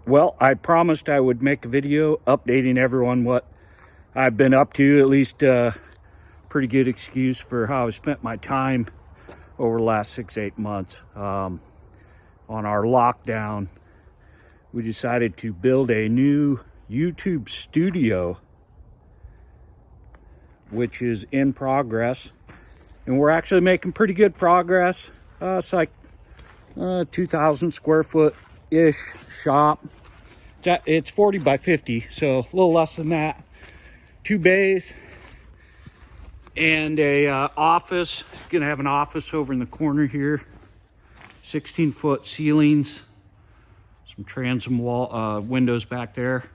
Well, I promised I would make a video updating everyone what I've been up to, at least pretty good excuse for how I spent my time over the last 6-8 months. On our lockdown, we decided to build a new YouTube studio, which is in progress, and we're actually making pretty good progress. It's like 2,000 square foot ish shop. It's 40 by 50, so a little less than that. 2 bays and a office. Gonna have an office over in the corner here. 16-foot ceilings, some transom wall windows back there.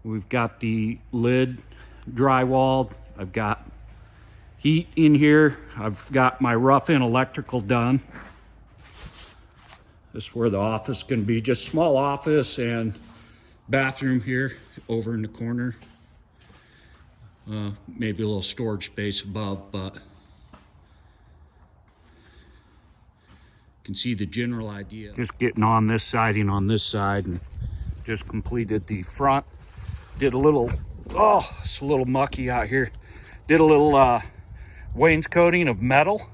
We've got the lid drywalled. I've got heat in here. I've got my rough-in electrical done. This is where the office is going to be, just small office and bathroom here over in the corner. Maybe a little storage space above, but you can see the general idea. Just getting on this siding on this side, and just completed the front. Did a little, oh, it's a little mucky out here. Did a little wainscoting of metal,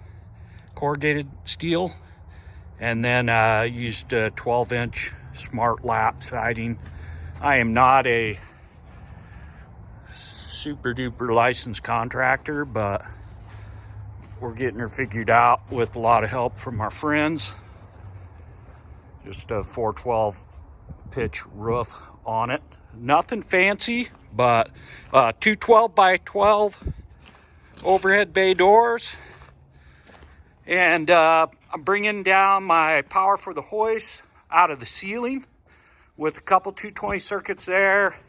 corrugated steel. And then used a 12-inch smart lap siding. I am not a super duper licensed contractor, but we're getting her figured out with a lot of help from our friends. Just a 412 pitch roof on it. Nothing fancy, but 2 12 by 12 overhead bay doors. And I'm bringing down my power for the hoist out of the ceiling with a couple 220 circuits there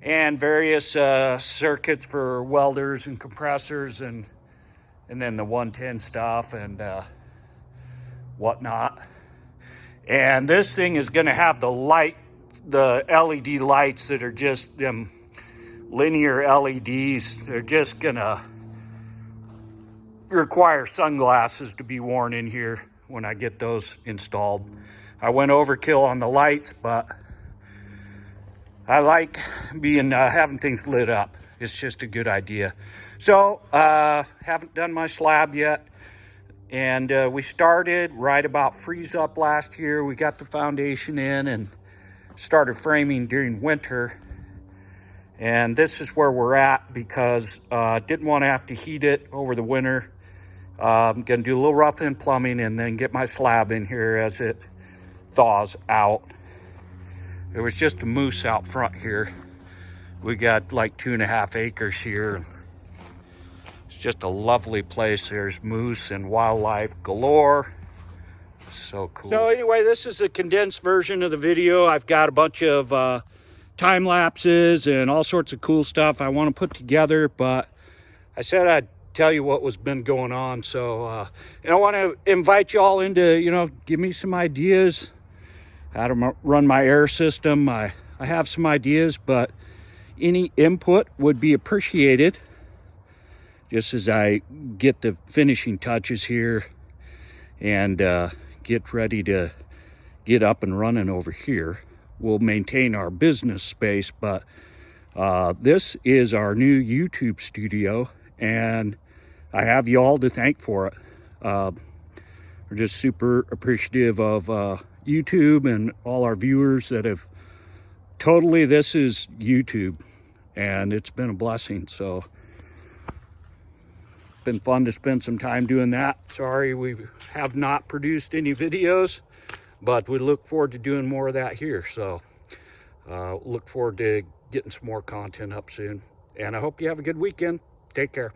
and various circuits for welders and compressors, and then the 110 stuff and whatnot. And this thing is going to have the LED lights that are just them linear LEDs. They're just going to require sunglasses to be worn in here when I get those installed. I went overkill on the lights, but I like being having things lit up. It's just a good idea. So haven't done my slab yet, and we started right about freeze up last year. We got the foundation in and started framing during winter, and this is where we're at because didn't want to have to heat it over the winter. I'm gonna do a little rough-in plumbing and then get my slab in here as it thaws out. There was just a moose out front here. We got like 2.5 acres here. It's just a lovely place. There's moose and wildlife galore. So cool. So anyway, this is a condensed version of the video. I've got a bunch of time lapses and all sorts of cool stuff I want to put together, but I said I'd tell you what was been going on. So and I want to invite you all into, give me some ideas how to run my air system. I have some ideas, but any input would be appreciated just as I get the finishing touches here and get ready to get up and running over here. We'll maintain our business space, but this is our new YouTube studio, and I have you all to thank for it. We're just super appreciative of YouTube and all our viewers that have this is YouTube, and it's been a blessing. So it's been fun to spend some time doing that. Sorry we have not produced any videos, but we look forward to doing more of that here. So look forward to getting some more content up soon, and I hope you have a good weekend. Take care.